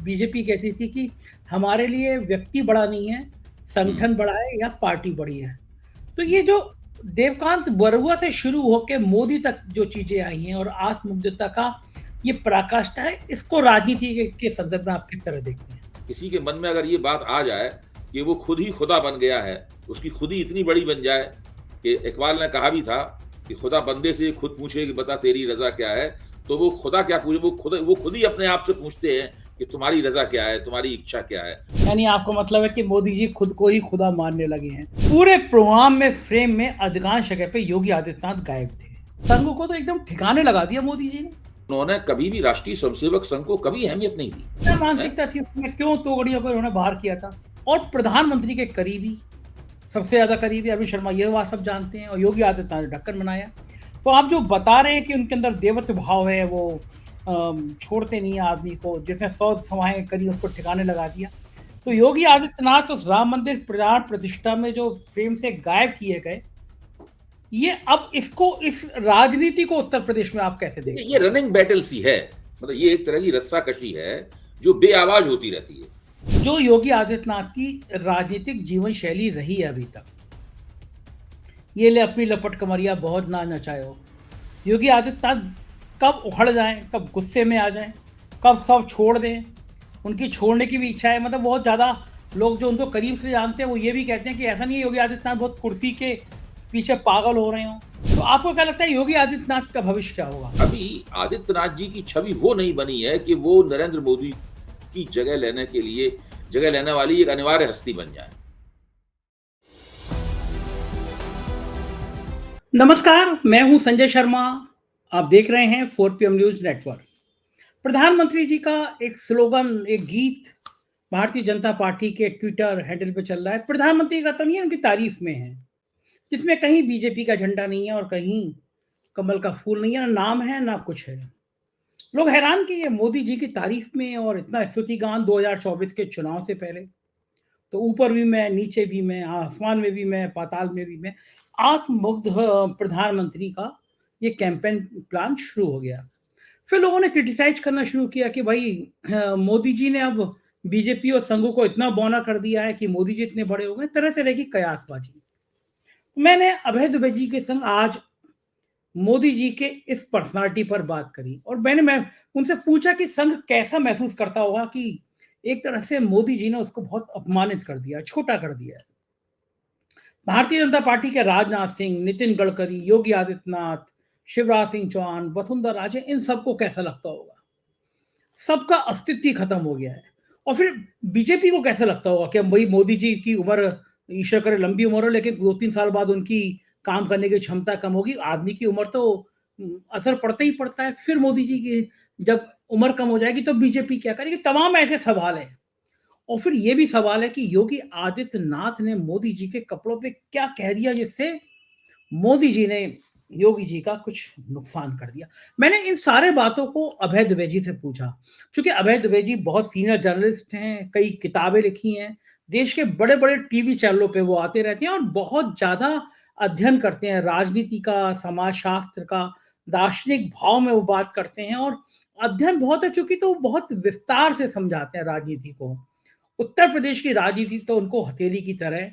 BJP कहती थी कि हमारे लिए व्यक्ति बड़ा नहीं है, संगठन बड़ा है या पार्टी बड़ी है। तो ये जो देवकांत बरुआ से शुरू होके मोदी तक जो चीजें आई हैं और आत्मनिर्भरता का ये पराकाष्ठा है, इसको राजनीति के संदर्भ में आप किस तरह देखते हैं? किसी के मन में अगर ये बात आ जाए कि वो खुद ही खुदा बन गया है, उसकी खुद ही इतनी बड़ी बन जाए कि इकबाल ने कहा भी था कि खुदा बंदे से खुद पूछे कि बता तेरी रजा क्या है, तो वो खुदा क्या पूछे, वो खुद ही अपने आप से पूछते हैं कि तुम्हारी रजा क्या है, तुम्हारी इच्छा क्या है। यानी आपका मतलब है कि मोदी जी खुद को ही खुदा मानने लगे हैं। पूरे प्रोग्राम में फ्रेम में अधिकांश जगह पे योगी आदित्यनाथ गायब थे। संघ को तो एकदम ठिकाने लगा दिया मोदी जी ने। उन्होंने कभी भी राष्ट्रीय स्वयंसेवक संघ को कभी अहमियत नहीं दी। क्या मानसिकता थी उसमें, क्यों तोगड़ियों को उन्होंने बाहर किया था? और प्रधानमंत्री के करीबी, सबसे ज्यादा करीबी अरविंद शर्मा, ये बात सब जानते हैं, और योगी आदित्यनाथ ने ढक्कन बनाया। तो आप जो बता रहे हैं कि उनके अंदर देवत्व भाव है, वो छोड़ते नहीं है आदमी को, जिसने 100 सभाएं करी उसको ठिकाने लगा दिया। तो योगी आदित्यनाथ उस राम मंदिर प्राण प्रतिष्ठा में जो फ्रेम से गायब किए गए, ये अब इसको, इस राजनीति को उत्तर प्रदेश में आप कैसे देखते हैं? ये रनिंग बैटल सी है, मतलब ये एक तरह की रस्साकशी है जो बेआवाज होती रहती है। जो योगी आदित्यनाथ की राजनीतिक जीवन शैली रही है अभी तक, ये ले अपनी लपट कमरिया बहुत ना नचायो। योगी आदित्यनाथ कब उखड़ जाएं, कब गुस्से में आ जाएं, कब सब छोड़ दें, उनकी छोड़ने की भी इच्छा है। मतलब बहुत ज़्यादा लोग जो उनको करीब से जानते हैं वो ये भी कहते हैं कि ऐसा नहीं है योगी आदित्यनाथ बहुत कुर्सी के पीछे पागल हो रहे हो। तो आपको क्या लगता है योगी आदित्यनाथ का भविष्य क्या होगा? अभी आदित्यनाथ जी की छवि वो नहीं बनी है कि वो नरेंद्र मोदी की जगह लेने वाली एक अनिवार्य हस्ती बन जाए। नमस्कार, मैं हूं संजय शर्मा। आप देख रहे हैं 4PM न्यूज नेटवर्क। प्रधानमंत्री जी का एक स्लोगन, एक गीत भारतीय जनता पार्टी के ट्विटर हैंडल पे चल रहा है। प्रधानमंत्री का तो नहीं है, उनकी तारीफ में है, जिसमें कहीं बीजेपी का झंडा नहीं है और कहीं कमल का फूल नहीं है, ना नाम है ना कुछ है। लोग हैरान कि ये मोदी जी की तारीफ में और इतना स्तुति गान 2024 के चुनाव से पहले, तो ऊपर भी मैं, नीचे भी मैं, आसमान में भी मैं, पाताल में भी मैं, आत्ममुग्ध प्रधानमंत्री का ये कैंपेन प्लान शुरू हो गया। फिर लोगों ने क्रिटिसाइज करना शुरू किया कि भाई मोदी जी ने अब बीजेपी और संघों को इतना बौना कर दिया है कि मोदी जी इतने बड़े हो गए, तरह तरह की कयासबाजी। मैंने अभय दुबे जी के संग आज मोदी जी के इस पर्सनालिटी पर बात करी, और मैं उनसे पूछा कि संघ कैसा महसूस करता होगा कि एक तरह से मोदी जी ने उसको बहुत अपमानित कर दिया, छोटा कर दिया है। भारतीय जनता पार्टी के राजनाथ सिंह, नितिन गडकरी, योगी आदित्यनाथ, शिवराज सिंह चौहान, वसुंधरा राजे, इन सबको कैसा लगता होगा? सबका अस्तित्व ही खत्म हो गया है। और फिर बीजेपी को कैसा लगता होगा कि भाई मोदी जी की उम्र, ईश्वर करे लंबी उम्र हो, लेकिन 2-3 साल बाद उनकी काम करने की क्षमता कम होगी। आदमी की उम्र तो असर पड़ता ही पड़ता है। फिर मोदी जी की जब उम्र कम हो जाएगी तो बीजेपी क्या करेगी? तमाम ऐसे सवाल हैं। और फिर ये भी सवाल है कि योगी आदित्यनाथ ने मोदी जी के कपड़ों पे क्या कह दिया जिससे मोदी जी ने योगी जी का कुछ नुकसान कर दिया। मैंने इन सारे बातों को अभय दुबे जी से पूछा। चूंकि अभय दुबे जी बहुत सीनियर जर्नलिस्ट हैं, कई किताबें लिखी हैं, देश के बड़े बड़े टीवी चैनलों पे वो आते रहते हैं और बहुत ज्यादा अध्ययन करते हैं राजनीति का, समाज शास्त्र का, दार्शनिक भाव में वो बात करते हैं, और अध्ययन बहुत है चूंकि, तो बहुत विस्तार से समझाते हैं राजनीति को। उत्तर प्रदेश की राजनीति तो उनको हथेली की तरह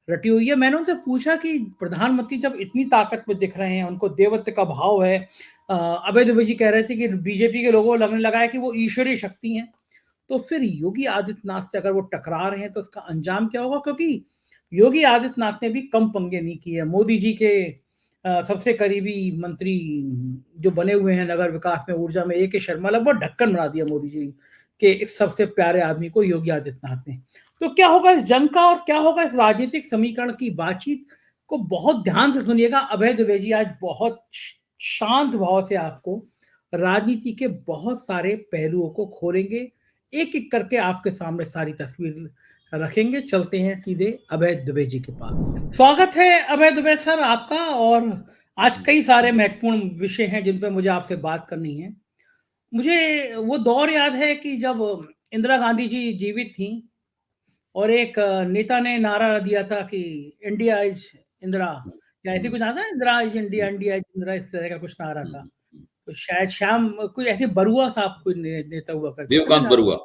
रटी हुई है। मैंने उनसे पूछा कि प्रधानमंत्री जब इतनी ताकत में दिख रहे हैं, उनको देवत्व का भाव है, अभय दुबे जी कह रहे थे कि बीजेपी के लोगों को लगने लगा है कि वो ईश्वरीय शक्ति हैं, तो फिर योगी आदित्यनाथ से अगर वो टकरा रहे हैं तो उसका अंजाम क्या होगा? क्योंकि योगी आदित्यनाथ ने भी कम पंगे नहीं किए। मोदी जी के सबसे करीबी मंत्री जो बने हुए हैं नगर विकास में, ऊर्जा में, AK शर्मा, लगभग ढक्कन बना दिया मोदी जी के इस सबसे प्यारे आदमी को योगी आदित्यनाथ ने। तो क्या होगा इस जंग का, और क्या होगा इस राजनीतिक समीकरण की बातचीत को बहुत ध्यान से सुनिएगा। अभय दुबे जी आज बहुत शांत भाव से आपको राजनीति के बहुत सारे पहलुओं को खोलेंगे, एक एक करके आपके सामने सारी तस्वीर रखेंगे। चलते हैं सीधे अभय दुबे जी के पास। स्वागत है अभय दुबे सर आपका। और आज कई सारे महत्वपूर्ण विषय हैं जिन पर मुझे आपसे बात करनी है। मुझे वो दौर याद है कि जब इंदिरा गांधी जी जीवित थी और एक नेता ने नारा दिया था कि इंडिया इज इंदिरा, या ऐसे कुछ नारा था, Indira is India, India is Indira, इस तरह का कुछ नारा था। तो शायद श्याम, कुछ ऐसे बरुआ साहब कोई नेता हुआ करते थे, देवकांत मुझे बरुआ।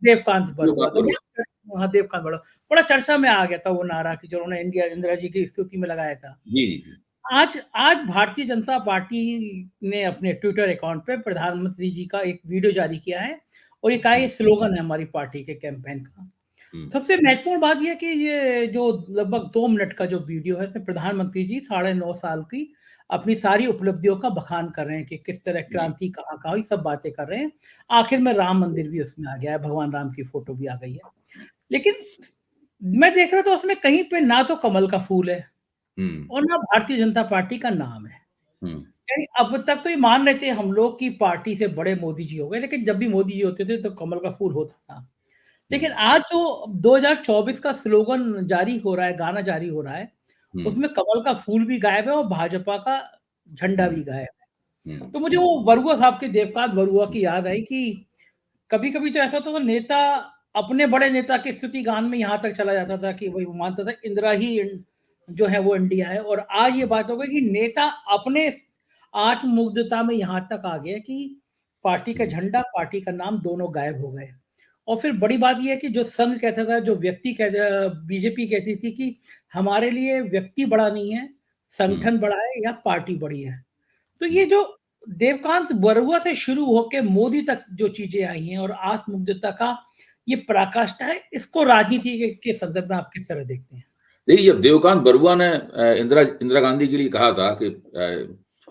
देवकांत बरुआ, तो बरुआ। हाँ, देवकांत बरुआ बड़ा चर्चा में आ गया था वो नारा कि जो उन्होंने इंदिरा जी की स्तुति में लगाया था। जी, जी, जी। आज आज भारतीय जनता पार्टी ने अपने ट्विटर अकाउंट पे प्रधानमंत्री जी का एक वीडियो जारी किया है और ये कहा ये स्लोगन है हमारी पार्टी के कैंपेन का। सबसे महत्वपूर्ण बात ये है कि ये जो लगभग 2 मिनट का जो वीडियो है, इसमें प्रधानमंत्री जी 9.5 साल की अपनी सारी उपलब्धियों का बखान कर रहे हैं कि किस तरह क्रांति कहाँ-कहाँ हुई, सब बातें कर रहे हैं। आखिर में राम मंदिर भी उसमें आ गया है, भगवान राम की फोटो भी आ गई है। लेकिन मैं देख रहा था उसमें कहीं पे ना तो कमल का फूल है और ना भारतीय जनता पार्टी का नाम है। यानी अब तक तो ये मान रहे थे हम लोग कि पार्टी से बड़े मोदी जी हो गए, लेकिन जब भी मोदी जी होते थे तो कमल का फूल होता था। लेकिन आज जो 2024 का स्लोगन जारी हो रहा है, गाना जारी हो रहा है, उसमें कमल का फूल भी गायब है और भाजपा का झंडा भी गायब है। तो मुझे वो बरुआ साहब के देवकांत बरुआ की याद आई कि कभी-कभी तो ऐसा होता था नेता अपने बड़े नेता की स्तुति गान में यहाँ तक चला जाता था कि वही मानता था इंदिरा ही जो है वो इंडिया है और आज ये बात हो गई कि नेता अपने आत्ममुग्धता में यहाँ तक आ गया कि पार्टी का झंडा, पार्टी का नाम दोनों गायब हो गए। और फिर बड़ी बात ये है कि जो संघ कहता था, जो व्यक्ति बीजेपी कहती थी कि हमारे लिए व्यक्ति बड़ा नहीं है, संगठन बड़ा है या पार्टी बड़ी है। तो ये जो देवकांत बरुआ से शुरू होके मोदी तक जो चीजें आई हैं और आत्ममुग्धता का ये पराकाष्ठा है, इसको राजनीति के संदर्भ में आप किस तरह देखते हैं? देखिए, जब देवकांत बरुआ ने इंदिरा गांधी के लिए कहा था कि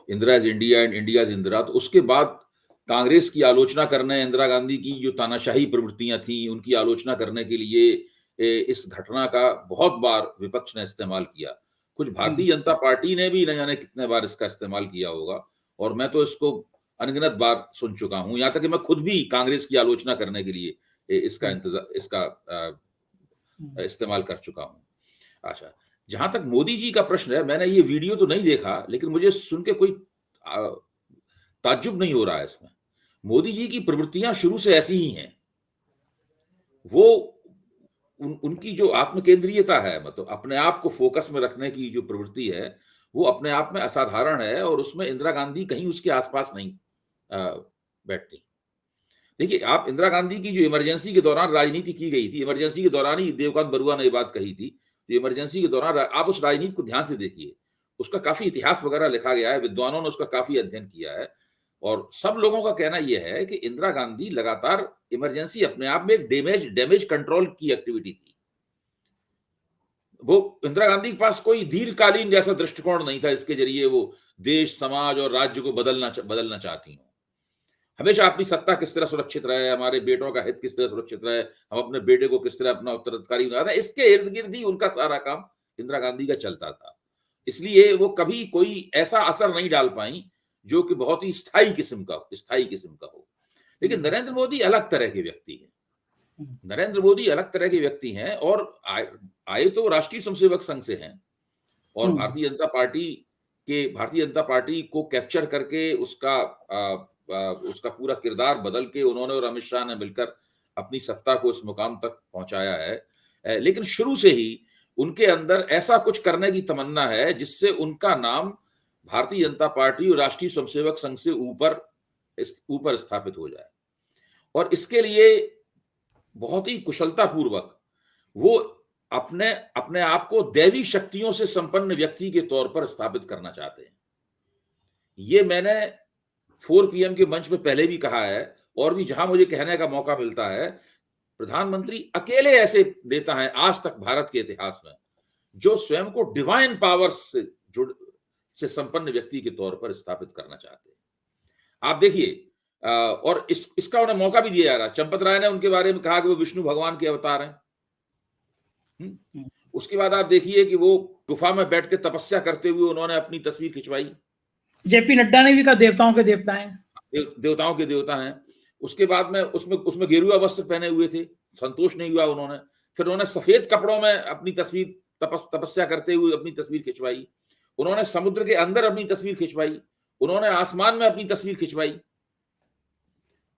Indira is India and India is Indira, तो उसके बाद कांग्रेस की आलोचना करने, इंदिरा गांधी की जो तानाशाही प्रवृत्तियां थी उनकी आलोचना करने के लिए इस घटना का बहुत बार विपक्ष ने इस्तेमाल किया। कुछ भारतीय जनता पार्टी ने भी न जाने कितने बार इसका इस्तेमाल किया होगा और मैं तो इसको अनगिनत बार सुन चुका हूं, यहाँ तक कि मैं खुद भी कांग्रेस की आलोचना करने के लिए इसका इस्तेमाल कर चुका हूं। अच्छा, जहां तक मोदी जी का प्रश्न है, मैंने ये वीडियो तो नहीं देखा, लेकिन मुझे सुन के कोई ताज्जुब नहीं हो रहा है इसमें। मोदी जी की प्रवृत्तियां शुरू से ऐसी ही हैं। वो उनकी जो आत्मकेंद्रीयता है, मतलब अपने आप को फोकस में रखने की जो प्रवृत्ति है, वो अपने आप में असाधारण है और उसमें इंदिरा गांधी कहीं उसके आसपास नहीं बैठती। देखिए, आप इंदिरा गांधी की जो इमरजेंसी के दौरान राजनीति की गई थी, इमरजेंसी के दौरान ही देवकांत बरुआ ने ये बात कही थी। जो इमरजेंसी के दौरान आप उस राजनीति को ध्यान से देखिए, उसका काफी इतिहास वगैरह लिखा गया है, विद्वानों ने उसका काफी अध्ययन किया है और सब लोगों का कहना यह है कि इंदिरा गांधी लगातार इमरजेंसी अपने आप में एक डैमेज कंट्रोल की एक्टिविटी थी। वो इंदिरा गांधी के पास कोई दीर्घकालीन जैसा दृष्टिकोण नहीं था इसके जरिए वो देश, समाज और राज्य को बदलना चाहती हूँ। हमेशा अपनी सत्ता किस तरह सुरक्षित रहे, हमारे बेटों का हित किस तरह सुरक्षित रहे, हम अपने बेटे को किस तरह अपना उत्तराधिकारी बना रहे, इसके इर्द गिर्द ही उनका सारा काम इंदिरा गांधी का चलता था। इसलिए वो कभी कोई ऐसा असर नहीं डाल पाई जो कि बहुत ही स्थायी किस्म का हो। लेकिन नरेंद्र मोदी अलग तरह के व्यक्ति हैं। नरेंद्र मोदी अलग तरह के व्यक्ति हैं और आए तो राष्ट्रीय स्वयंसेवक संघ से हैं और भारतीय जनता पार्टी को कैप्चर करके उसका पूरा किरदार बदल के उन्होंने और अमित शाह ने मिलकर अपनी सत्ता को इस मुकाम तक पहुंचाया है। लेकिन शुरू से ही उनके अंदर ऐसा कुछ करने की तमन्ना है जिससे उनका नाम भारतीय जनता पार्टी और राष्ट्रीय स्वयंसेवक संघ से ऊपर स्थापित हो जाए और इसके लिए बहुत ही कुशलता पूर्वक वो अपने आप को दैवी शक्तियों से संपन्न व्यक्ति के तौर पर स्थापित करना चाहते हैं। ये मैंने 4 PM के मंच पे पहले भी कहा है और भी जहां मुझे कहने का मौका मिलता है, प्रधानमंत्री अकेले ऐसे नेता हैं आज तक भारत के इतिहास में जो स्वयं को डिवाइन पावर्स से संपन्न व्यक्ति के तौर पर स्थापित करना चाहते हैं। आप देखिए, और इसका उन्हें मौका भी दिया जा रहा है। चंपत राय ने उनके बारे में कहा कि वो विष्णु भगवान के अवतार हैं। उसके बाद आप देखिए कि वो गुफा में बैठ के तपस्या करते हुए उन्होंने अपनी तस्वीर खिंचवाई। जेपी नड्डा ने भी कहा देवताओं के देवता हैं, देवताओं के देवता हैं। उसके बाद में उसमें गेरुआ वस्त्र पहने हुए थे, संतोष नहीं हुआ उन्होंने, फिर उन्होंने सफेद कपड़ों में अपनी तस्वीर तपस्या करते हुए अपनी तस्वीर खिंचवाई। उन्होंने समुद्र के अंदर अपनी तस्वीर खिंचवाई, उन्होंने आसमान में अपनी तस्वीर खिंचवाई।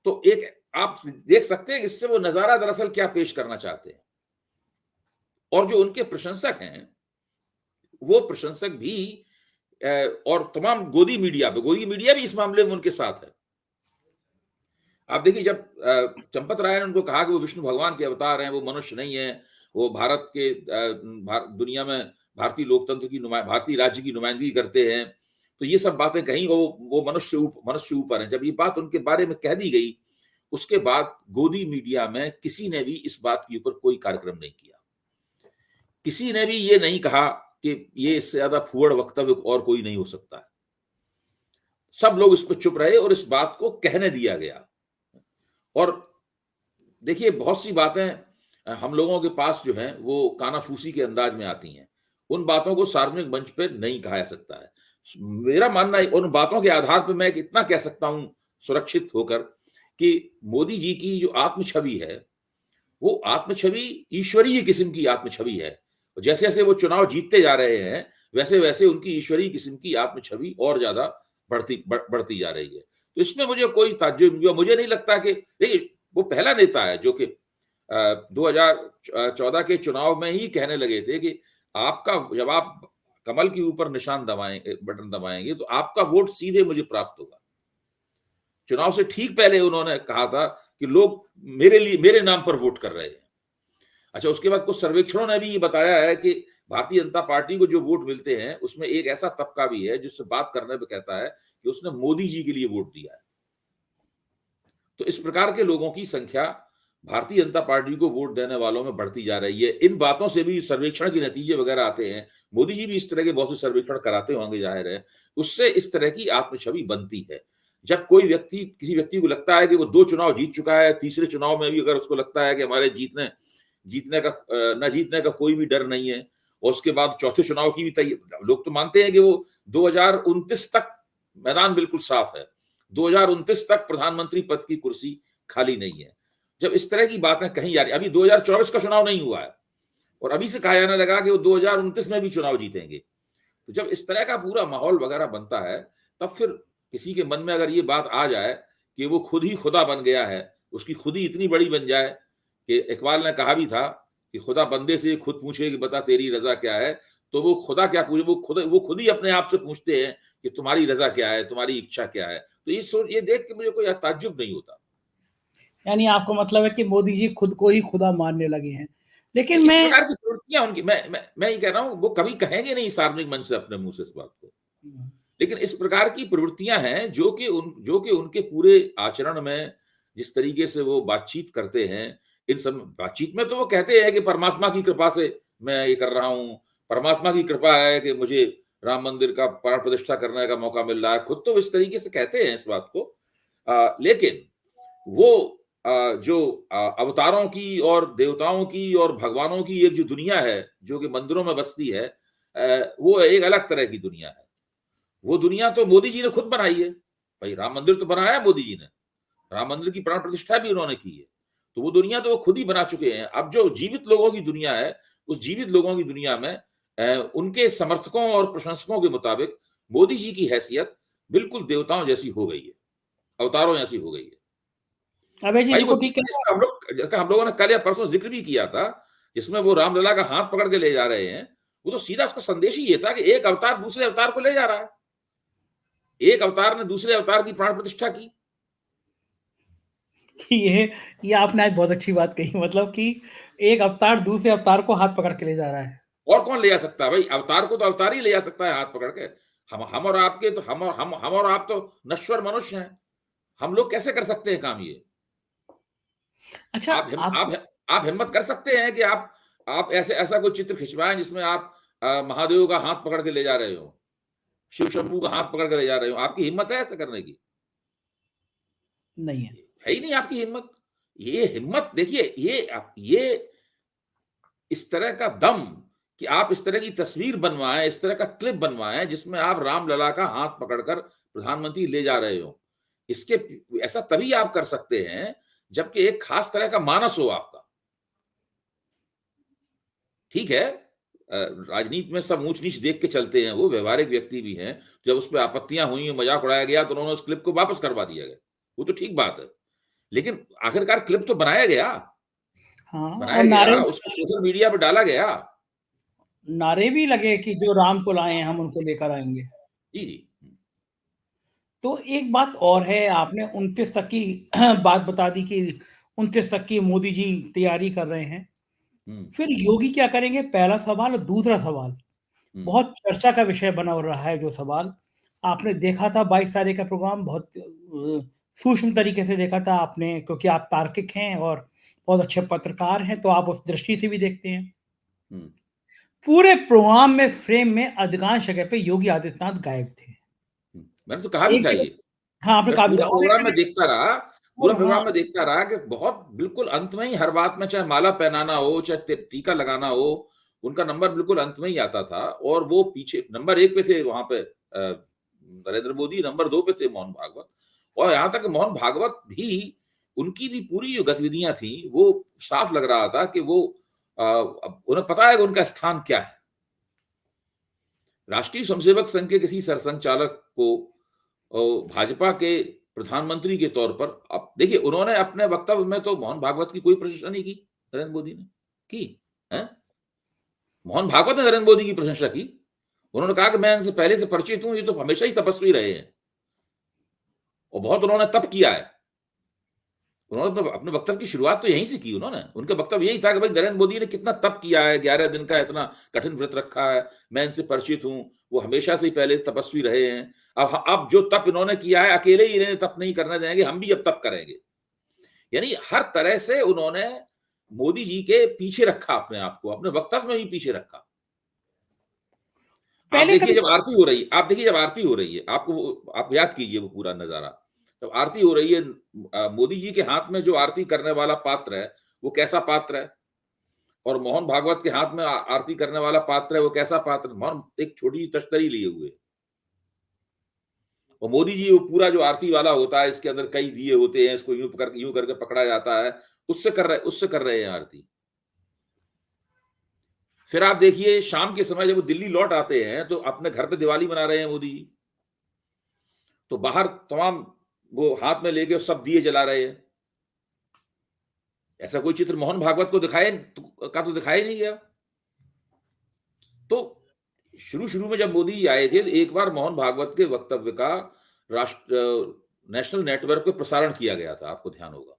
तो एक आप देख सकते हैं इससे वो नजारा दरअसल क्या पेश करना चाहते हैं। और जो उनके प्रशंसक हैं, वो प्रशंसक भी और तमाम गोदी मीडिया भी इस मामले में उनके साथ है। आप देखिए, जब चंपत राय ने उनको कहा कि वो विष्णु भगवान के अवतार हैं, वो मनुष्य नहीं है, वो भारत के दुनिया में भारतीय लोकतंत्र की भारतीय राज्य की नुमाइंदगी करते हैं, तो ये सब बातें कहीं वो मनुष्य ऊपर हैं। जब ये बात उनके बारे में कह दी गई, उसके बाद गोदी मीडिया में किसी ने भी इस बात के ऊपर कोई कार्यक्रम नहीं किया। किसी ने भी ये नहीं कहा कि ये इससे ज्यादा फुहड़ वक्तव्य और कोई नहीं हो सकता है। सब लोग इस पर चुप रहे और इस बात को कहने दिया गया। और देखिए, बहुत सी बातें हम लोगों के पास जो हैं वो कानाफूसी के अंदाज में आती हैं। उन बातों को सार्वजनिक मंच पे नहीं कहा जा सकता है। मेरा मानना है, उन बातों के आधार पर मैं इतना कह सकता हूं सुरक्षित होकर कि मोदी जी की जो आत्म छवि है, वो आत्म छवि ईश्वरीय किस्म की आत्म छवि है। जैसे जैसे वो चुनाव जीतते जा रहे हैं, वैसे वैसे उनकी ईश्वरीय किस्म की आत्म छवि और ज्यादा बढ़ती जा रही है। तो इसमें मुझे कोई ताज्जुब नहीं हुआ। मुझे नहीं लगता कि देखिए, वो पहला नेता है जो कि 2014 के चुनाव में ही कहने लगे थे कि जब आप कमल के ऊपर बटन दबाएंगे तो आपका वोट सीधे मुझे प्राप्त होगा। चुनाव से ठीक पहले उन्होंने कहा था कि लोग मेरे नाम पर वोट कर रहे हैं। अच्छा, उसके बाद कुछ सर्वेक्षणों ने भी ये बताया है कि भारतीय जनता पार्टी को जो वोट मिलते हैं उसमें एक ऐसा तबका भी है जिससे बात करने पे कहता है कि उसने मोदी जी के लिए वोट दिया है। तो इस प्रकार के लोगों की संख्या भारतीय जनता पार्टी को वोट देने वालों में बढ़ती जा रही है। इन बातों से भी सर्वेक्षण के नतीजे वगैरह आते हैं। मोदी जी भी इस तरह के बहुत से सर्वेक्षण कराते होंगे, जाहिर है, उससे इस तरह की आत्मछवि बनती है। जब किसी व्यक्ति को लगता है कि वो 2 चुनाव जीत चुका है, तीसरे चुनाव में भी अगर उसको लगता है कि हमारे न जीतने का कोई भी डर नहीं है, और उसके बाद चौथे चुनाव की भी लोग तो मानते हैं कि वो 2029 तक मैदान बिल्कुल साफ है, 2029 तक प्रधानमंत्री पद की कुर्सी खाली नहीं है। जब इस तरह की बातें कही जा रही, अभी 2024 का चुनाव नहीं हुआ है और अभी से कहा जाने लगा कि वो 2029 में भी चुनाव जीतेंगे, तो जब इस तरह का पूरा माहौल वगैरह बनता है, तब फिर किसी के मन में अगर ये बात आ जाए कि वो खुद ही खुदा बन गया है, उसकी खुद ही इतनी बड़ी बन जाए कि इकबाल ने कहा भी था कि खुदा बंदे से खुद पूछे कि बता तेरी रजा क्या है, तो वो खुदा क्या पूछे, वो खुद ही अपने आप से पूछते हैं कि तुम्हारी रजा क्या है, तुम्हारी इच्छा क्या है। तो ये देख के मुझे कोई ताज्जुब नहीं होता। यानी आपको मतलब है कि मोदी जी खुद को ही खुदा मानने लगे हैं। लेकिन इस मैं प्रकार की प्रवृत्तियां उनकी, मैं ये कह रहा हूं, वो कभी कहेंगे नहीं सार्वजनिक मंच से अपने मुंह से इस बात को, लेकिन इस प्रकार की प्रवृत्तियां हैं जो कि उनके पूरे आचरण में, जिस तरीके से वो बातचीत करते हैं, इन सब बातचीत में तो वो कहते हैं कि परमात्मा की कृपा से मैं ये कर रहा हूं, परमात्मा की कृपा है कि मुझे राम मंदिर का प्राण प्रतिष्ठा करने का मौका मिल रहा है, खुद तो इस तरीके से कहते हैं इस बात को। लेकिन वो जो अवतारों की और देवताओं की और भगवानों की एक जो दुनिया है जो कि मंदिरों में बसती है, वो एक अलग तरह की दुनिया है। वो दुनिया तो मोदी जी ने खुद बनाई है। भाई, राम मंदिर तो बनाया मोदी जी ने, राम मंदिर की प्राण प्रतिष्ठा भी उन्होंने की है, तो वो दुनिया तो वो खुद ही बना चुके हैं। अब जो जीवित लोगों की दुनिया है, उस जीवित लोगों की दुनिया में उनके समर्थकों और प्रशंसकों के मुताबिक मोदी जी की हैसियत बिल्कुल देवताओं जैसी हो गई है, अवतारों जैसी हो गई है। अभय जी भाई, वो देखो ठीक है, जिसका हम लोगों ने कल या परसों जिक्र भी किया था, जिसमें वो रामलला का हाथ पकड़ के ले जा रहे हैं, वो तो सीधा उसका संदेश ही ये था कि एक अवतार दूसरे अवतार को ले जा रहा है, एक अवतार ने दूसरे अवतार की प्राण प्रतिष्ठा की। ये आपने आज बहुत अच्छी बात कही, मतलब कि एक अवतार दूसरे अवतार को हाथ पकड़ के ले जा रहा है। और कौन ले जा सकता है भाई? अवतार को तो अवतार ही ले जा सकता है हाथ पकड़ के। हम और आपके तो हम और आप तो नश्वर मनुष्य हैं, हम लोग कैसे कर सकते हैं काम ये? अच्छा, आप हिम्मत कर सकते हैं कि आप ऐसा कोई चित्र खिंचवाएं जिसमें आप महादेव का हाथ पकड़ के ले जा रहे हो, शिव शंभू का हाथ पकड़ के ले जा रहे हो? आपकी हिम्मत है ऐसा करने की? नहीं है। है ही नहीं आपकी हिम्मत। ये हिम्मत देखिए, ये इस तरह का दम कि आप इस तरह की तस्वीर बनवाएं, इस तरह का क्लिप बनवाएं जिसमें आप रामलला का हाथ पकड़कर प्रधानमंत्री ले जा रहे हो, इसके ऐसा तभी आप कर सकते हैं जबकि एक खास तरह का मानस हो आपका। ठीक है, राजनीति में सब ऊंच नीच देख के चलते हैं, वो व्यवहारिक व्यक्ति भी हैं। जब उस पर आपत्तियां हुई, मजाक उड़ाया गया, तो उन्होंने उस क्लिप को वापस करवा दिया गया, वो तो ठीक बात है, लेकिन आखिरकार क्लिप तो बनाया गया, हाँ, और उसको सोशल मीडिया पर डाला गया, नारे भी लगे कि जो राम को लाए हैं हम उनको लेकर आएंगे। जी जी। तो एक बात और है, आपने 29 तक की बात बता दी कि 29 तक की मोदी जी तैयारी कर रहे हैं। फिर योगी क्या करेंगे? पहला सवाल। और दूसरा सवाल, बहुत चर्चा का विषय बना हो रहा है जो सवाल, आपने देखा था 22 तारीख का प्रोग्राम, बहुत सूक्ष्म तरीके से देखा था आपने, क्योंकि आप तार्किक हैं और बहुत अच्छे पत्रकार हैं, तो आप उस दृष्टि से भी देखते हैं। पूरे प्रोग्राम में, फ्रेम में अधिकांश जगह पे योगी आदित्यनाथ गायब थे। मैंने तो कहा भी था ये। हाँ, आपने मैं कहा भी पूरा था। प्रोग्राम में देखता रहा, पूरा हाँ, प्रोग्राम में देखता रहा कि बहुत बिल्कुल अंत में ही हर बात में, चाहे माला पहनाना हो, चाहे टीका लगाना हो, उनका नंबर बिल्कुल अंत में ही आता था। और वो पीछे नंबर 1 पे थे वहां पे नरेंद्र मोदी, नंबर 2 पे थे मोहन भागवत। और यहां तक मोहन भागवत भी, उनकी भी पूरी जो गतिविधियां थी, वो साफ लग रहा था कि वो उन्हें पता है कि उनका स्थान क्या है। राष्ट्रीय स्वयंसेवक संघ के किसी सरसंघचालक को भाजपा के प्रधानमंत्री के तौर पर, अब देखिए, उन्होंने अपने वक्तव्य में तो मोहन भागवत की कोई प्रशंसा नहीं की, नरेंद्र मोदी ने की है। मोहन भागवत ने नरेंद्र मोदी की प्रशंसा की। उन्होंने कहा कि मैं इनसे पहले से परिचित हूं, ये तो हमेशा ही तपस्वी रहे हैं और बहुत उन्होंने तप किया है। उन्होंने अपने वक्तव्य की शुरुआत तो यहीं से की। उन्होंने, उनका वक्तव्य यही था कि भाई नरेंद्र मोदी ने कितना तप किया है, 11 दिन का इतना कठिन व्रत रखा है, मैं इनसे परिचित हूं, वो हमेशा से ही पहले तपस्वी रहे हैं। अब जो तप इन्होंने किया है, अकेले ही इन्हें तप नहीं करने देंगे, हम भी अब तप करेंगे। यानी हर तरह से उन्होंने मोदी जी के पीछे रखा अपने आप को, अपने वक्तव्य में भी पीछे रखा। आप पहले देखिए कभी जब आरती हो रही है, आप देखिए जब आरती हो रही है, आप याद कीजिए वो पूरा नजारा। जब आरती हो रही है, मोदी जी के हाथ में जो आरती करने वाला पात्र है, वो कैसा पात्र है, और मोहन भागवत के हाथ में आरती करने वाला पात्र है, वो कैसा पात्र। मोहन एक छोटी सी तश्तरी लिए हुए, और मोदी जी वो पूरा जो आरती वाला होता है, इसके अंदर कई दिए होते हैं, इसको यूं करके पकड़ा जाता है, उससे कर रहे हैं आरती। फिर आप देखिए शाम के समय जब वो दिल्ली लौट आते हैं, तो अपने घर पे दिवाली मना रहे हैं मोदी जी, तो बाहर तमाम वो हाथ में लेके सब दिए जला रहे हैं। ऐसा कोई चित्र मोहन भागवत को तो दिखाया ही नहीं गया। तो शुरू में जब मोदी जी आए थे, तो एक बार मोहन भागवत के वक्तव्य का राष्ट्र नेशनल नेटवर्क पे प्रसारण किया गया था, आपको ध्यान होगा।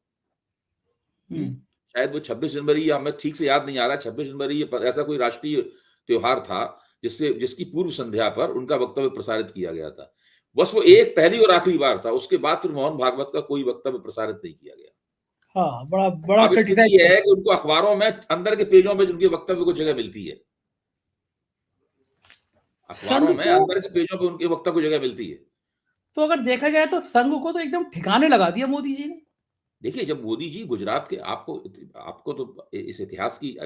शायद वो 26 जनवरी, या हमें ठीक से याद नहीं आ रहा, 26 जनवरी ऐसा कोई राष्ट्रीय त्योहार था जिसकी पूर्व संध्या पर उनका वक्तव्य प्रसारित किया गया था। बस वो एक पहली और आखिरी बार था, उसके बाद फिर मोहन भागवत का कोई वक्तव्य प्रसारित नहीं किया गया। हाँ, बड़ा अब स्थिति यह है कि उनको अखबारों में अंदर के पेजों में उनके वक्तव्य को जगह मिलती है, अखबारों में अंदर के पेजों पे उनके वक्तव्य को जगह मिलती है। तो अगर देखा जाए तो संघ को तो एकदम ठिकाने लगा दिया मोदी जी ने। देखिए, जब मोदी जी गुजरात के, आपको तो इस इतिहास की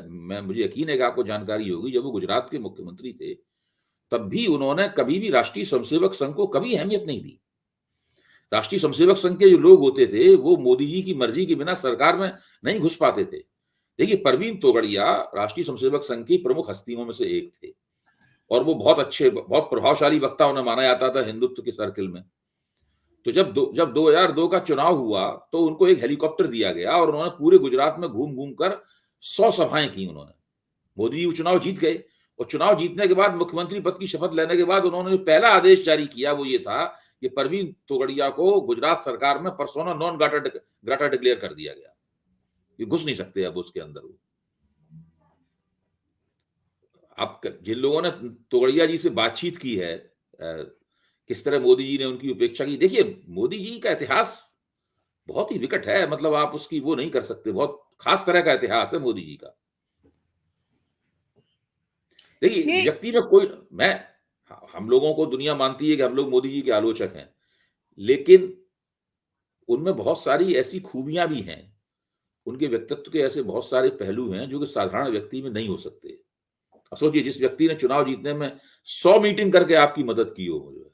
मुझे यकीन है कि आपको जानकारी होगी, जब वो गुजरात के मुख्यमंत्री थे, तब भी उन्होंने कभी भी राष्ट्रीय स्वयंसेवक संघ को कभी अहमियत नहीं दी। राष्ट्रीय स्वयंसेवक संघ के जो लोग होते थे, वो मोदी जी की मर्जी के बिना सरकार में नहीं घुस पाते थे। देखिए, परवीन तोगड़िया राष्ट्रीय स्वयंसेवक संघ की प्रमुख हस्तियों में से एक थे, और वो बहुत अच्छे, बहुत प्रभावशाली वक्ता उन्हें माना जाता था हिंदुत्व के सर्किल में। तो जब 2002 का चुनाव हुआ, तो उनको एक हेलीकॉप्टर दिया गया और उन्होंने पूरे गुजरात में घूम घूम कर 100 सभाएं की उन्होंने। मोदी जी वो चुनाव जीत गए, और चुनाव जीतने के बाद, मुख्यमंत्री पद की शपथ लेने के बाद, उन्होंने जो पहला आदेश जारी किया वो ये था कि परवीन तोगड़िया को गुजरात सरकार में पर्सोना नॉन ग्राटा डिक्लेयर कर दिया गया, ये घुस नहीं सकते अब उसके अंदर। अब जिन लोगों ने तोगड़िया जी से बातचीत की है, किस तरह मोदी जी ने उनकी उपेक्षा की, देखिए मोदी जी का इतिहास बहुत ही विकट है, मतलब आप उसकी वो नहीं कर सकते, बहुत खास तरह का इतिहास है मोदी जी का। देखिए, व्यक्ति में कोई, हम लोगों को दुनिया मानती है कि हम लोग मोदी जी के आलोचक हैं, लेकिन उनमें बहुत सारी ऐसी खूबियां भी हैं, उनके व्यक्तित्व के ऐसे बहुत सारे पहलू हैं जो कि साधारण व्यक्ति में नहीं हो सकते। अब सोचिए, जिस व्यक्ति ने चुनाव जीतने में 100 मीटिंग करके आपकी मदद की हो,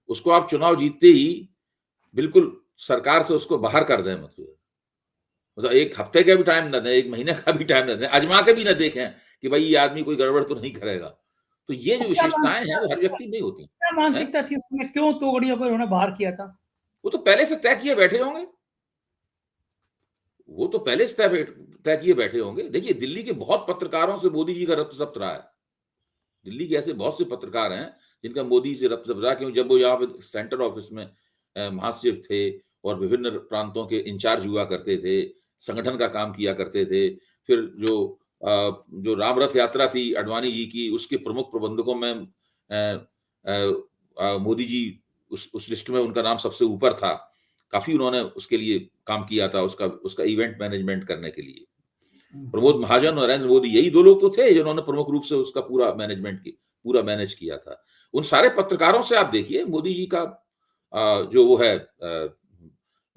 उसको आप चुनाव जीतते ही बिल्कुल सरकार से उसको बाहर कर दें, मतलब एक हफ्ते का भी टाइम न दें, एक महीने का भी टाइम न दें, आजमा के भी न देखें कि भाई ये आदमी कोई गड़बड़ तो नहीं करेगा। तो ये जो विशेषताएं हैं, वो हर व्यक्ति में नहीं होती। क्या मानसिकता थी उसमें, क्यों तोगड़िया को उन्होंने बाहर किया था? वो तो पहले से तय किए बैठे होंगे, वो तो पहले से तय किए बैठे होंगे। देखिए, दिल्ली के बहुत पत्रकारों से मोदी जी का रक्त सप्त रहा है। दिल्ली के ऐसे बहुत से पत्रकार हैं जिनका मोदी से रब्ता क्यों, जब वो यहाँ पे सेंट्रल ऑफिस में महासचिव थे और विभिन्न प्रांतों के इंचार्ज हुआ करते थे, संगठन का काम किया करते थे। फिर जो राम रथ यात्रा थी अडवाणी जी की, उसके प्रमुख प्रबंधकों में मोदी जी उस लिस्ट में उनका नाम सबसे ऊपर था। काफ़ी उन्होंने उसके लिए काम किया था, उसका इवेंट मैनेजमेंट करने के लिए। प्रमोद महाजन और नरेंद्र मोदी, यही 2 लोग तो थे जिन्होंने प्रमुख रूप से उसका पूरा मैनेज किया था। उन सारे पत्रकारों से आप देखिए मोदी जी का जो वो है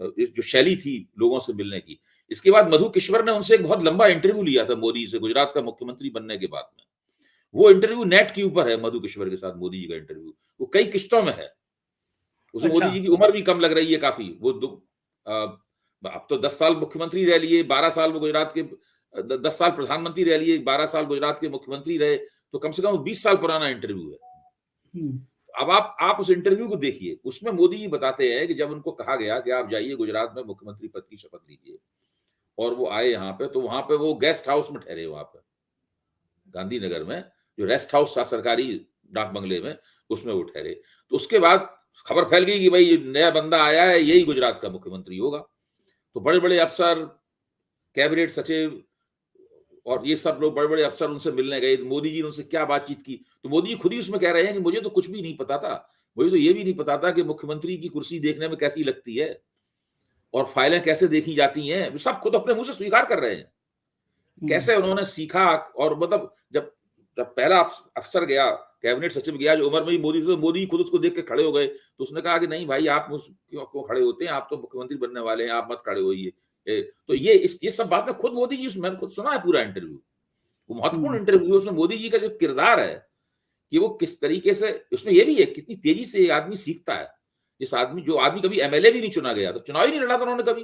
जो शैली थी लोगों से मिलने की। इसके बाद मधु किश्वर ने उनसे एक बहुत लंबा इंटरव्यू लिया था मोदी से, गुजरात का मुख्यमंत्री बनने के बाद में। वो इंटरव्यू नेट के ऊपर है, मधु किश्वर के साथ मोदी जी का इंटरव्यू। वो कई किश्तों में है। उसमें मोदी जी की उम्र भी कम लग रही है काफी। वो अब तो 10 साल मुख्यमंत्री रह लिए, 12 साल वो गुजरात के 10 साल प्रधानमंत्री रह लिए, 12 साल गुजरात के मुख्यमंत्री रहे, तो कम से कम 20 साल पुराना इंटरव्यू है। अब आप उस इंटरव्यू को देखिए, उसमें मोदी जी बताते हैं कि जब उनको कहा गया कि आप जाइए गुजरात में मुख्यमंत्री पद की शपथ लीजिए, और वो आए यहाँ पे, तो वहां पे वो गेस्ट हाउस में ठहरे, वहां पे गांधीनगर में जो रेस्ट हाउस था सरकारी डाक बंगले में, उसमें वो ठहरे। तो उसके बाद खबर फैल गई कि भाई ये नया बंदा आया है, यही गुजरात का मुख्यमंत्री होगा। तो बड़े बड़े अफसर, कैबिनेट सचिव और ये सब लोग, बड़े बड़े अफसर उनसे मिलने गए। तो मोदी जी ने उनसे क्या बातचीत की, तो मोदी जी खुद ही उसमें कह रहे हैं कि मुझे तो कुछ भी नहीं पता था, मुझे तो ये भी नहीं पता था कि मुख्यमंत्री की कुर्सी देखने में कैसी लगती है और फाइलें कैसे देखी जाती हैं। सब खुद अपने मुंह से स्वीकार कर रहे हैं कैसे उन्होंने सीखा। और मतलब जब पहला अफसर गया, कैबिनेट सचिव गया जो उम्र में ही मोदी खुद उसको देख के खड़े हो गए। तो उसने कहा कि नहीं भाई, आप क्यों खड़े होते हैं, आप तो मुख्यमंत्री बनने वाले हैं, आप मत खड़े होइए। तो ये सब बात में खुद मोदी जी, मैंने खुद सुना है पूरा इंटरव्यू, वो महत्वपूर्ण इंटरव्यू। उसमें मोदी जी का जो किरदार है कि वो किस तरीके से, उसमें ये भी है कितनी तेजी से आदमी सीखता है। जो आदमी कभी एमएलए भी नहीं चुना गया, तो चुनाव ही नहीं लड़ा था उन्होंने कभी,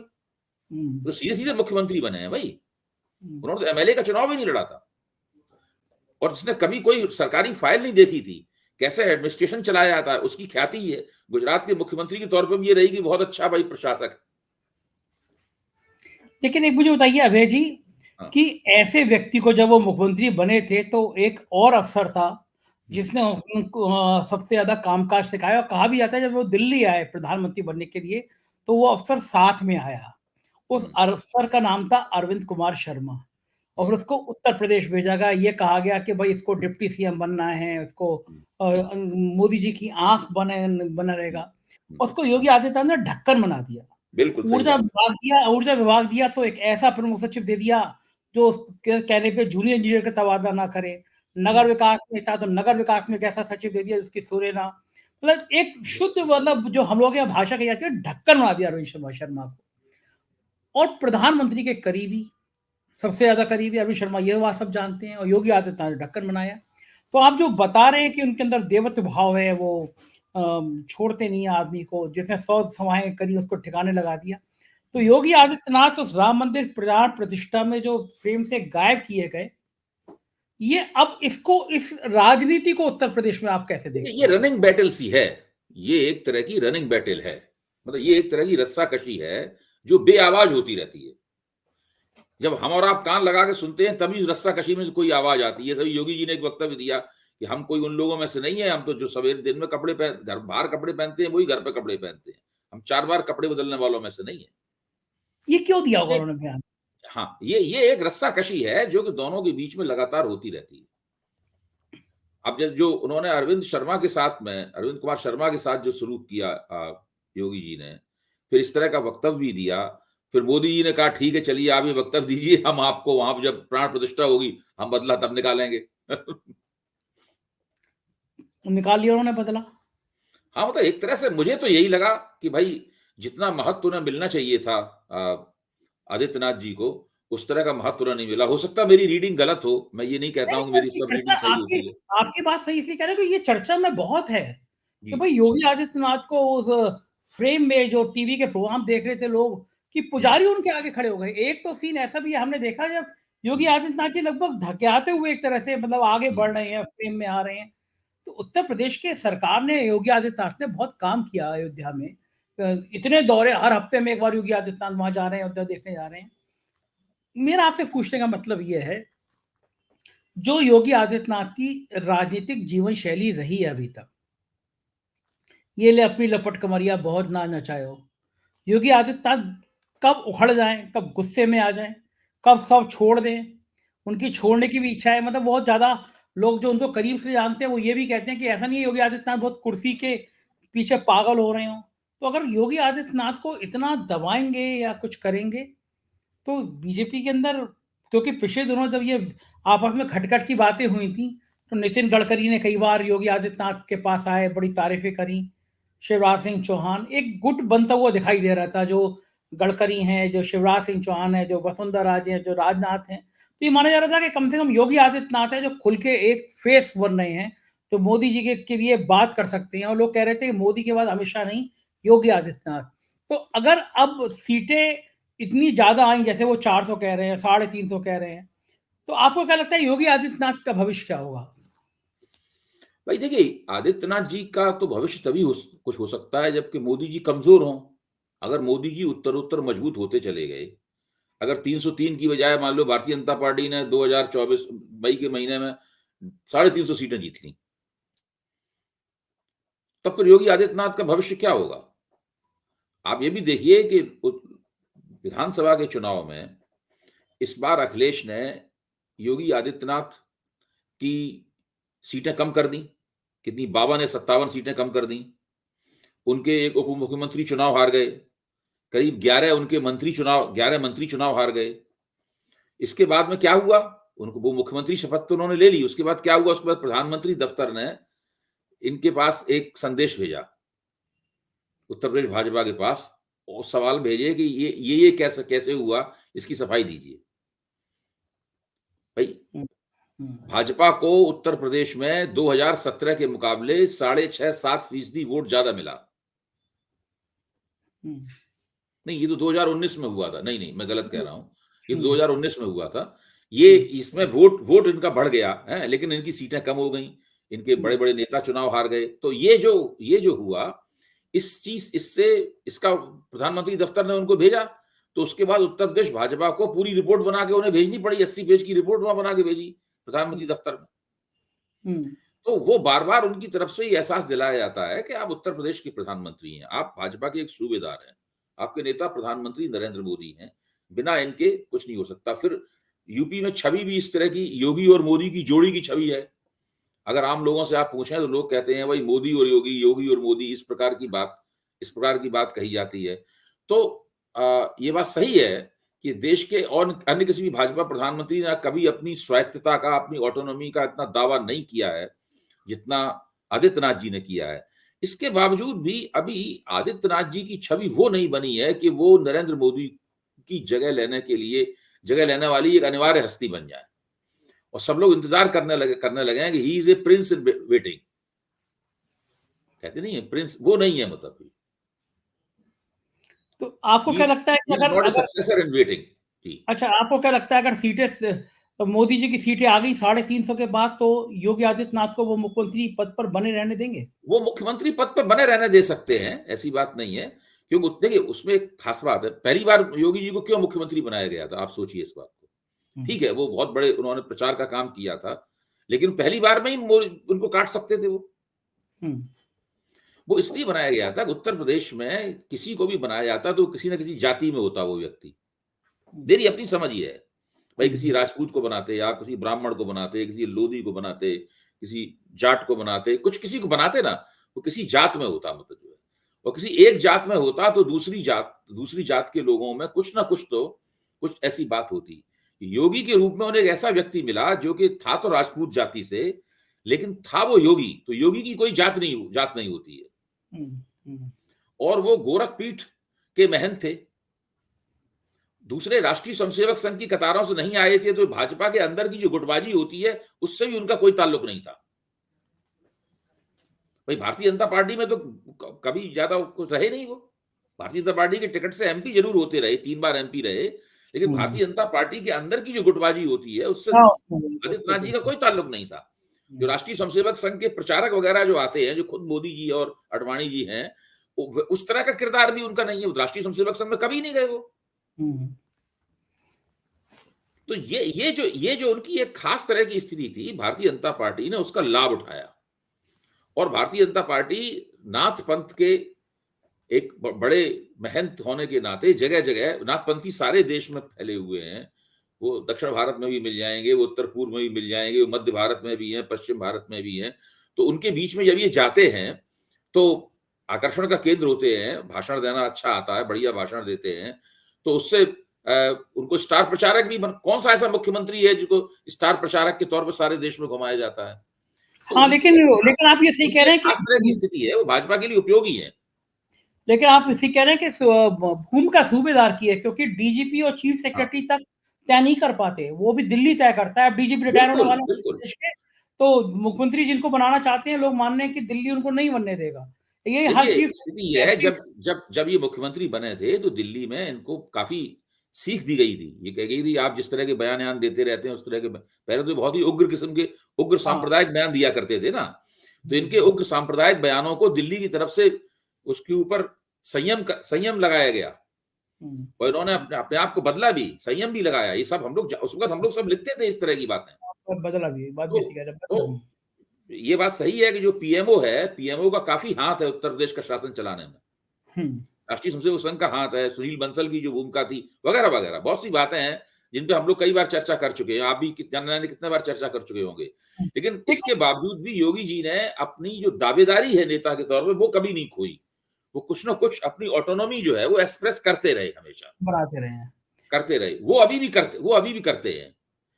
तो सीधे सीधे मुख्यमंत्री बने हैं भाई। उन्होंने तो एमएलए का चुनाव भी नहीं लड़ा था, और जिसने कभी कोई सरकारी फाइल नहीं देखी थी, कैसे एडमिनिस्ट्रेशन चलाया जाता है, उसकी ख्याति है गुजरात के मुख्यमंत्री के तौर पर भी ये रही कि बहुत अच्छा भाई प्रशासक। लेकिन एक मुझे बताइए अभय जी, कि ऐसे व्यक्ति को जब वो मुख्यमंत्री बने थे तो एक और अफसर था जिसने उनको सबसे ज्यादा कामकाज सिखाया, और कहा भी जाता है जब वो दिल्ली आए प्रधानमंत्री बनने के लिए तो वो अफसर साथ में आया। उस अफसर का नाम था अरविंद कुमार शर्मा, और उसको उत्तर प्रदेश भेजा गया। ये कहा गया कि भाई इसको डिप्टी सीएम बनना है, उसको मोदी जी की आंख बना रहेगा। उसको योगी आदित्यनाथ ने ढक्कन बना दिया। बिल्कुल ऊर्जा विभाग दिया तो एक ऐसा प्रमुख सचिव दे दिया जो कहने पे जूनियर इंजीनियर का तबादला ना करे। नगर विकास में था तो नगर विकास में एक ऐसा सचिव दे दिया जिसकी सुरे ना, मतलब एक शुद्ध, मतलब जो हम लोग यहाँ भाषा कही जाती है, ढक्कन बना दिया अरविंद शर्मा को। और प्रधानमंत्री के करीबी, सबसे ज्यादा करीबी अरविंद शर्मा, ये बात सब जानते हैं, और योगी आदित्यनाथ ने ढक्कन बनाया। तो आप जो बता रहे हैं कि उनके अंदर देवत्व भाव है, वो छोड़ते नहीं है आदमी को, जिसने 100 सभाएं करी उसको ठिकाने लगा दिया। तो योगी आदित्यनाथ उस राम मंदिर प्राण प्रतिष्ठा में जो फ्रेम से गायब किए गए, ये अब इस राजनीति को उत्तर प्रदेश में आप कैसे देखते हैं? ये रनिंग बैटल सी है, ये एक तरह की रनिंग बैटल है, मतलब ये एक तरह की रस्साकशी है जो बेआवाज होती रहती है। जब हम और आप कान लगा के सुनते हैं तभी रस्साकशी में से कोई आवाज आती है। सभी योगी जी ने एक वक्तव्य दिया कि हम कोई उन लोगों में से नहीं है, हम तो जो सवेरे दिन में कपड़े बाहर कपड़े पहनते हैं वही घर पे कपड़े पहनते हैं, हम 4 बार कपड़े बदलने वालों में से नहीं है। ये क्यों दिया होगा उन्होंने बयान? हाँ, ये एक रस्साकशी है जो कि दोनों के बीच में लगातार होती रहती है। अब जो उन्होंने अरविंद कुमार शर्मा के साथ जो सलूक किया योगी जी ने, फिर इस तरह का वक्तव्य भी दिया। फिर मोदी जी ने कहा ठीक है चलिए आप ये वक्तव्य दीजिए, हम आपको वहां पर जब प्राण प्रतिष्ठा होगी हम बदला तब निकालेंगे। निकाल लिया उन्होंने बदला। हाँ, मतलब एक तरह से मुझे तो यही लगा कि भाई जितना महत्व उन्हें मिलना चाहिए था आदित्यनाथ जी को, उस तरह का महत्व उन्हें नहीं मिला। हो सकता है मेरी रीडिंग गलत हो, मैं ये नहीं कहता हूँ कि मेरी सब रीडिंग सही होती है। आपकी बात सही इसलिए कह रहे हैं कि ये चर्चा में बहुत है कि भाई योगी आदित्यनाथ को उस फ्रेम में जो टीवी के प्रोग्राम देख रहे थे लोग, कि पुजारी उनके आगे खड़े हो गए। एक तो सीन ऐसा भी हमने देखा जब योगी आदित्यनाथ जी लगभग धकेलते हुए एक तरह से, मतलब आगे बढ़ रहे हैं, फ्रेम में आ रहे हैं। तो उत्तर प्रदेश के सरकार ने, योगी आदित्यनाथ ने बहुत काम किया अयोध्या में। इतने दौरे, हर हफ्ते में एक बार योगी आदित्यनाथ वहां जा रहे हैं, अयोध्या देखने जा रहे हैं। मेरा आपसे पूछने का मतलब यह है, जो योगी आदित्यनाथ की राजनीतिक जीवन शैली रही है अभी तक, ये ले अपनी लपट कमरिया बहुत ना नचायो। योगी आदित्यनाथ कब उखड़ जाएं, कब गुस्से में आ जाएं, कब सब छोड़ दें, उनकी छोड़ने की भी इच्छा है। मतलब बहुत ज्यादा लोग जो उनको करीब से जानते हैं वो ये भी कहते हैं कि ऐसा नहीं है योगी आदित्यनाथ बहुत कुर्सी के पीछे पागल हो रहे हो। तो अगर योगी आदित्यनाथ को इतना दबाएंगे या कुछ करेंगे तो बीजेपी के अंदर, क्योंकि पिछले दिनों जब ये आपस में खटखट की बातें हुई थी तो नितिन गडकरी ने कई बार योगी आदित्यनाथ के पास आए, बड़ी तारीफें करी। शिवराज सिंह चौहान एक गुट बनता हुआ दिखाई दे रहा था, जो गडकरी हैं, जो शिवराज सिंह चौहान है, जो वसुंधरा राजे हैं, जो राजनाथ हैं। तो ये माना जा रहा था कि कम से कम योगी आदित्यनाथ है जो खुल के एक फेस बन रहे हैं, जो मोदी जी के लिए बात कर सकते हैं। और लोग कह रहे थे कि मोदी के बाद अमित शाह नहीं, योगी आदित्यनाथ। तो अगर अब सीटें इतनी ज्यादा आई, जैसे वो 400 कह रहे हैं, 350 कह रहे हैं, तो आपको क्या लगता है योगी आदित्यनाथ का भविष्य क्या होगा? भाई देखिए, आदित्यनाथ जी का तो भविष्य तभी कुछ हो सकता है जबकि मोदी जी कमजोर हों। अगर मोदी जी उत्तरोत्तर मजबूत होते चले गए, अगर 303 की बजाय मान लो भारतीय जनता पार्टी ने 2024 मई के महीने में 350 सीटें जीत ली, तब फिर योगी आदित्यनाथ का भविष्य क्या होगा? आप ये भी देखिए कि विधानसभा के चुनाव में इस बार अखिलेश ने योगी आदित्यनाथ की सीटें कम कर दी। कितनी? 52 ने 57 सीटें कम कर दी। उनके एक उप मुख्यमंत्री चुनाव हार गए। करीब 11 मंत्री चुनाव हार गए। इसके बाद में क्या हुआ? उनको वो मुख्यमंत्री शपथ तो उन्होंने ले ली। उसके बाद क्या हुआ? उसके बाद प्रधानमंत्री दफ्तर ने इनके पास एक संदेश भेजा, उत्तर प्रदेश भाजपा के पास, और सवाल भेजे कि ये कैसे कैसे हुआ, इसकी सफाई दीजिए। भाई, भाजपा को उत्तर प्रदेश में 2017 के मुकाबले 6.5-7% वोट ज्यादा मिला। नहीं, ये तो 2019 में हुआ था। नहीं, मैं गलत कह रहा हूं। ये 2019 में हुआ था। ये इसमें वोट इनका बढ़ गया है, लेकिन इनकी सीटें कम हो गई। इनके बड़े बड़े नेता चुनाव हार गए। तो ये जो हुआ, इसका प्रधानमंत्री दफ्तर ने उनको भेजा। तो उसके बाद उत्तर प्रदेश भाजपा को पूरी रिपोर्ट बना के उन्हें भेजनी पड़ी। 80 पेज की रिपोर्ट वहां बना के भेजी प्रधानमंत्री दफ्तर में। तो वो बार बार उनकी तरफ से ये एहसास दिलाया जाता है कि आप उत्तर प्रदेश के प्रधानमंत्री हैं, आप भाजपा के एक सूबेदार हैं, आपके नेता प्रधानमंत्री नरेंद्र मोदी हैं, बिना इनके कुछ नहीं हो सकता। फिर यूपी में छवि भी इस तरह की, योगी और मोदी की जोड़ी की छवि है। अगर आम लोगों से आप पूछें तो लोग कहते हैं भाई मोदी और योगी, योगी और मोदी, इस प्रकार की बात कही जाती है। तो ये बात सही है कि देश के और अन्य किसी भी भाजपा प्रधानमंत्री ने कभी अपनी स्वायत्तता का, अपनी ऑटोनॉमी का इतना दावा नहीं किया है जितना आदित्यनाथ जी ने किया है। इसके बावजूद भी अभी आदित्यनाथ जी की छवि वो नहीं बनी है कि वो नरेंद्र मोदी की जगह लेने वाली एक अनिवार्य हस्ती बन जाए। और सब लोग इंतजार करने लगे हैं कि he is a Prince in waiting. कहते नहीं है प्रिंस, वो नहीं है मतलब। तो आपको क्या लगता है कि अगर सक्सेसर इन वेटिंग। अच्छा, आपको क्या लगता है अगर सीटें, मोदी जी की सीटें आ गई 350 के बाद, तो योगी आदित्यनाथ को वो मुख्यमंत्री पद पर बने रहने देंगे? वो मुख्यमंत्री पद पर बने रहने दे सकते हैं, ऐसी बात नहीं है। क्योंकि देखिए, उसमें एक खास बात है, पहली बार योगी जी को क्यों मुख्यमंत्री बनाया गया था, आप सोचिए इस बात को। ठीक है, वो बहुत बड़े उन्होंने प्रचार का काम किया था, लेकिन पहली बार में ही उनको काट सकते थे। वो इसलिए बनाया गया था, उत्तर प्रदेश में किसी को भी बनाया जाता तो किसी न किसी जाति में होता वो व्यक्ति। मेरी अपनी समझ ये है भाई, किसी राजपूत को बनाते, या किसी ब्राह्मण को बनाते, किसी लोधी को बनाते, किसी जाट को बनाते, किसी को बनाते ना, वो किसी जात में होता, मतलब जो है। और किसी एक जात में होता तो दूसरी जात के लोगों में कुछ ऐसी बात होती। योगी के रूप में उन्हें एक ऐसा व्यक्ति मिला जो कि था तो राजपूत जाति से, लेकिन था वो योगी। तो योगी की कोई जात नहीं होती है। और वो गोरखपीठ के महंत थे, दूसरे राष्ट्रीय स्वयंसेवक संघ की कतारों से नहीं आए थे। तो भाजपा के अंदर की जो गुटबाजी होती है उससे भी उनका कोई ताल्लुक नहीं था। भाई, भारतीय जनता पार्टी में तो कभी ज्यादा कुछ रहे नहीं। वो भारतीय जनता पार्टी के टिकट से एमपी जरूर होते रहे, 3 बार एमपी रहे, लेकिन भारतीय जनता पार्टी के अंदर की जो गुटबाजी होती है उससे आदित्यनाथ जी का कोई ताल्लुक नहीं था। जो राष्ट्रीय स्वयंसेवक संघ के प्रचारक वगैरह जो आते हैं, जो खुद मोदी जी और अडवाणी जी हैं, उस तरह का किरदार भी उनका नहीं है। राष्ट्रीय स्वयंसेवक संघ में कभी नहीं गए वो। तो ये जो उनकी एक खास तरह की स्थिति थी, भारतीय जनता पार्टी ने उसका लाभ उठाया। और भारतीय जनता पार्टी नाथ पंथ के एक बड़े महंत होने के नाते जगह जगह नाथपंथी सारे देश में फैले हुए हैं। वो दक्षिण भारत में भी मिल जाएंगे, वो उत्तर पूर्व में भी मिल जाएंगे, वो मध्य भारत में भी हैं, पश्चिम भारत में भी हैं। तो उनके बीच में जब ये जाते हैं तो आकर्षण का केंद्र होते हैं, भाषण देना अच्छा आता है, बढ़िया भाषण देते हैं, तो उससे उनको स्टार प्रचारक भी कौन सा ऐसा मुख्यमंत्री है जिसको स्टार प्रचारक के तौर पर सारे देश में घुमाया जाता है? तो हाँ, लेकिन आप ये सही कह रहे हैं कि इस तरह की स्थिति है, वो भाजपा के लिए उपयोगी है। लेकिन आप इसी कह रहे हैं कि भूमिका सूबेदार की है, क्योंकि डीजीपी और चीफ सेक्रेटरी तक तय नहीं कर पाते, वो भी दिल्ली तय करता है। डीजीपी रिटायर होने वाले देश के, तो मुख्यमंत्री जिनको बनाना चाहते हैं लोग मान रहे हैं कि दिल्ली उनको नहीं बनने देगा। ये हर चीज स्थिति ये है, जब ये मुख्यमंत्री बने थे तो दिल्ली में इनको काफी सीख दी गई थी। ये कह गई थी आप जिस तरह के बयान देते रहते हैं उस तरह के, पहले तो बहुत ही उग्र किस्म के उग्र सांप्रदायिक बयान दिया करते थे ना, तो इनके उग्र सांप्रदायिक बयानों को दिल्ली की तरफ से उसके ऊपर संयम लगाया गया और इन्होंने अपने आप को बदला भी, संयम भी लगाया। ये सब हम लोग उस वक्त हम लोग सब लिखते थे इस तरह की बातें, बदला भी, बात भी कह रहे तो ये बात सही है कि जो पीएमओ है, पीएमओ का काफी हाथ है उत्तर प्रदेश का शासन चलाने में। राष्ट्रीय स्वयंसेवक संघ का हाथ है, सुनील बंसल की जो भूमिका थी वगैरह वगैरह, बहुत सी बातें हैं जिन पे हम लोग कई बार चर्चा कर चुके हैं, आप भी कितने बार चर्चा कर चुके होंगे। लेकिन इसके बावजूद भी योगी जी ने अपनी जो दावेदारी है नेता के तौर पर वो कभी नहीं खोई। वो कुछ ना कुछ अपनी ऑटोनॉमी जो है वो एक्सप्रेस करते रहे, हमेशा बढ़ाते रहे हैं, करते रहे। वो अभी भी करते हैं।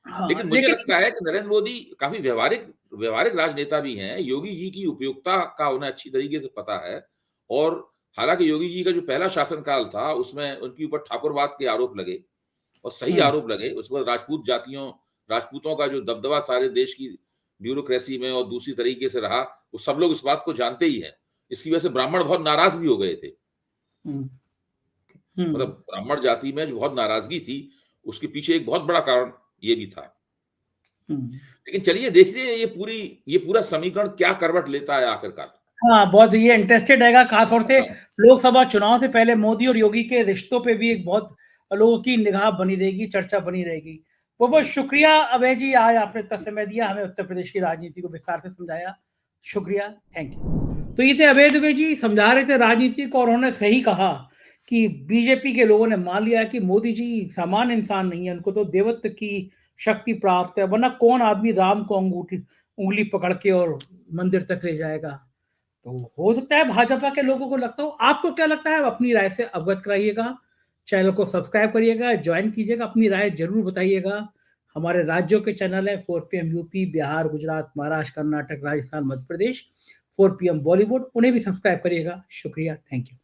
हाँ, लेकिन मुझे लगता है कि नरेंद्र मोदी काफी व्यवहारिक राजनेता भी हैं। योगी जी की उपयोगिता का उन्हें अच्छी तरीके से पता है, और हालांकि योगी जी का जो पहला शासनकाल था उसमें उनके ऊपर ठाकुरवाद के आरोप लगे और सही आरोप लगे। उस पर राजपूतों का जो दबदबा सारे देश की ब्यूरोक्रेसी में और दूसरी तरीके से रहा, वो सब लोग इस बात को जानते ही हैं। इसकी वजह से ब्राह्मण बहुत नाराज भी हो गए थे। मतलब ब्राह्मण जाति में जो बहुत नाराजगी थी, उसके पीछे एक बहुत बड़ा कारण ये भी था। लेकिन चलिए देखते हैं ये पूरा समीकरण क्या करवट लेता है आखिरकार। हाँ, बहुत ये इंटरेस्टेड रहेगा, खासतौर से लोकसभा चुनाव से पहले मोदी और योगी के रिश्तों पे भी एक बहुत लोगों की निगाह बनी रहेगी, चर्चा बनी रहेगी। बहुत शुक्रिया अभय जी, आज आपने इतना समय दिया, हमें उत्तर प्रदेश की राजनीति को विस्तार से समझाया। शुक्रिया, थैंक यू। तो ये थे अभय दुबे जी, समझा रहे थे राजनीति को, और उन्होंने सही कहा कि बीजेपी के लोगों ने मान लिया कि मोदी जी सामान्य इंसान नहीं है, उनको तो देवत्व की शक्ति प्राप्त है, वरना कौन आदमी राम को उंगली पकड़ के और मंदिर तक ले जाएगा। तो हो सकता है भाजपा के लोगों को लगता हो, आपको क्या लगता है अपनी राय से अवगत कराइएगा, चैनल को सब्सक्राइब करिएगा, ज्वाइन कीजिएगा, अपनी राय जरूर बताइएगा। हमारे राज्यों के चैनल है 4PM UP, Bihar, Gujarat, Maharashtra, Karnataka, Rajasthan, Madhya Pradesh, 4PM Bollywood, उन्हें भी सब्सक्राइब करिएगा। शुक्रिया, थैंक यू।